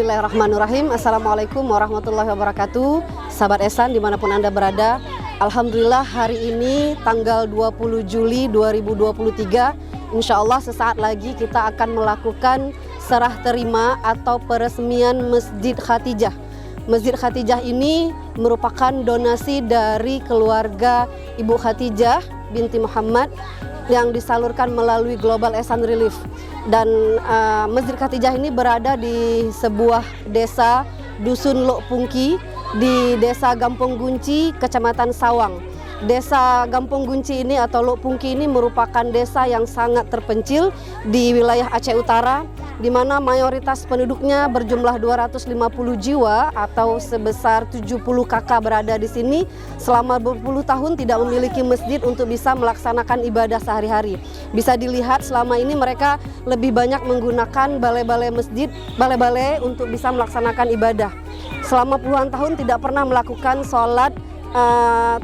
Bismillahirrahmanirrahim. Assalamualaikum warahmatullahi wabarakatuh. Sahabat Ehsan dimanapun Anda berada, Alhamdulillah hari ini tanggal 20 Juli 2023, insya Allah sesaat lagi kita akan melakukan serah terima atau peresmian Masjid Khatijah. Masjid Khatijah ini merupakan donasi dari keluarga Ibu Khatijah binti Muhammad yang disalurkan melalui Global Ehsan Relief. Dan Masjid Khatijah ini berada di sebuah desa Dusun Lok Pungki di Desa Gampong Gunci, Kecamatan Sawang. Desa Gampong Gunci ini atau Lok Pungki ini merupakan desa yang sangat terpencil di wilayah Aceh Utara, di mana mayoritas penduduknya berjumlah 250 jiwa atau sebesar 70 kakak berada di sini selama berpuluh tahun tidak memiliki masjid untuk bisa melaksanakan ibadah sehari-hari. Bisa dilihat selama ini mereka lebih banyak menggunakan balai-balai masjid, balai-balai untuk bisa melaksanakan ibadah. Selama puluhan tahun tidak pernah melakukan sholat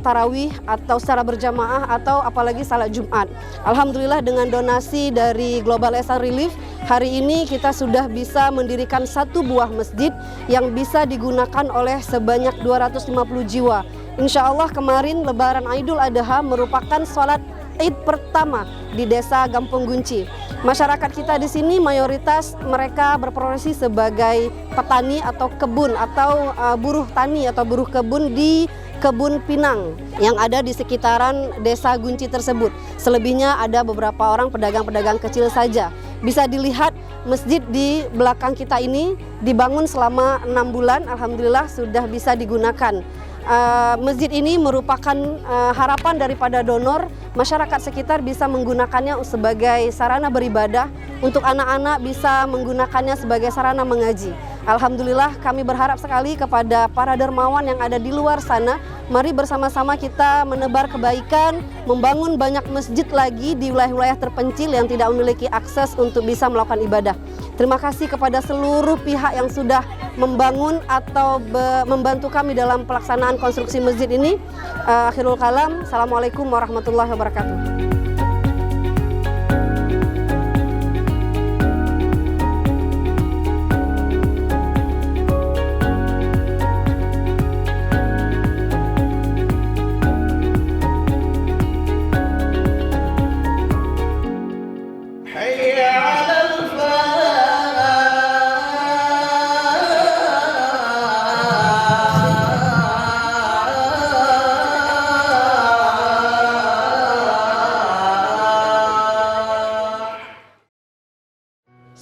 tarawih atau secara berjamaah atau apalagi salat Jumat. Alhamdulillah dengan donasi dari Global Ehsan Relief, hari ini kita sudah bisa mendirikan satu buah masjid yang bisa digunakan oleh sebanyak 250 jiwa. Insya Allah kemarin Lebaran Idul Adha merupakan sholat Id pertama di Desa Gampong Gunci. Masyarakat kita di sini mayoritas mereka berprofesi sebagai petani atau kebun atau buruh tani atau buruh kebun di kebun pinang yang ada di sekitaran Desa Gunci tersebut. Selebihnya ada beberapa orang pedagang-pedagang kecil saja. Bisa dilihat masjid di belakang kita ini dibangun selama 6 bulan, alhamdulillah sudah bisa digunakan. Masjid ini merupakan harapan daripada donor, masyarakat sekitar bisa menggunakannya sebagai sarana beribadah, untuk anak-anak bisa menggunakannya sebagai sarana mengaji. Alhamdulillah kami berharap sekali kepada para dermawan yang ada di luar sana, mari bersama-sama kita menebar kebaikan, membangun banyak masjid lagi di wilayah-wilayah terpencil yang tidak memiliki akses untuk bisa melakukan ibadah. Terima kasih kepada seluruh pihak yang sudah membangun atau membantu kami dalam pelaksanaan konstruksi masjid ini. Akhirul kalam, Assalamualaikum warahmatullahi wabarakatuh.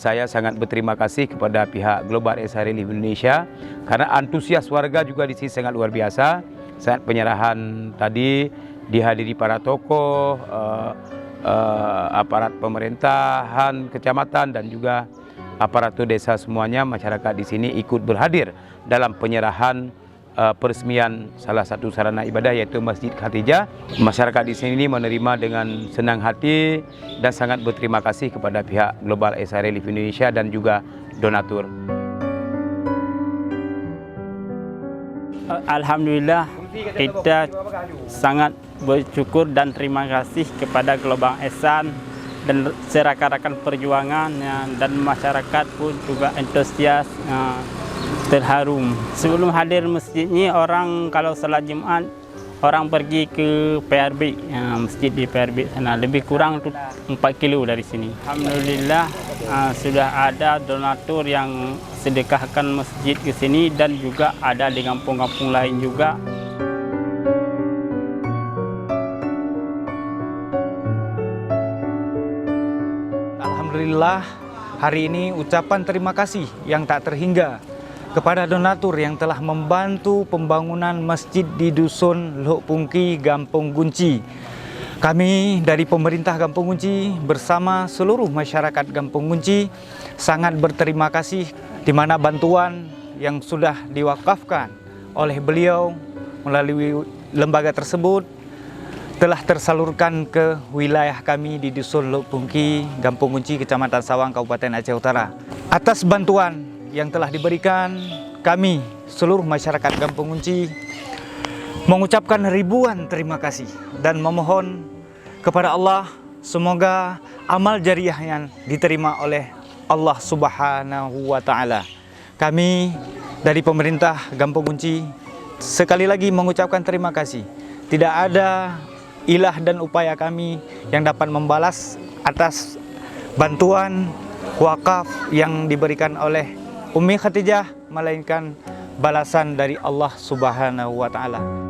Saya sangat berterima kasih kepada pihak Global Ehsan Relief Indonesia karena antusias warga juga di sini sangat luar biasa. Saat penyerahan tadi dihadiri para tokoh, aparat pemerintahan, kecamatan dan juga aparatur desa semuanya, masyarakat di sini ikut berhadir dalam penyerahan peresmian salah satu sarana ibadah yaitu Masjid Khatijah. Masyarakat di sini menerima dengan senang hati dan sangat berterima kasih kepada pihak Global Ehsan Relief Indonesia dan juga donatur. Alhamdulillah kita sangat bersyukur dan terima kasih kepada Global Ehsan dan rekan-rekan perjuangan dan masyarakat pun juga antusias, terharu. Sebelum hadir masjid ini, orang kalau salat Jumat orang pergi ke PRB, masjid di PRB sana, lebih kurang 4 kilo dari sini. Alhamdulillah sudah ada donatur yang sedekahkan masjid ke sini dan juga ada di kampung-kampung lain juga. Alhamdulillah hari ini ucapan terima kasih yang tak terhingga kepada donatur yang telah membantu pembangunan masjid di Dusun Lok Pungki, Gampong Gunci. Kami dari pemerintah Gampong Gunci bersama seluruh masyarakat Gampong Gunci sangat berterima kasih di mana bantuan yang sudah diwakafkan oleh beliau melalui lembaga tersebut telah tersalurkan ke wilayah kami di Dusun Lok Pungki, Gampong Gunci, Kecamatan Sawang, Kabupaten Aceh Utara. Atas bantuan yang telah diberikan, kami seluruh masyarakat Gampong Gunci mengucapkan ribuan terima kasih dan memohon kepada Allah semoga amal jariah yang diterima oleh Allah Subhanahu wa Ta'ala. Kami dari pemerintah Gampong Kunci sekali lagi mengucapkan terima kasih. Tidak ada ilah dan upaya kami yang dapat membalas atas bantuan wakaf yang diberikan oleh Umi Khadijah, melainkan balasan dari Allah Subhanahu wa Ta'ala.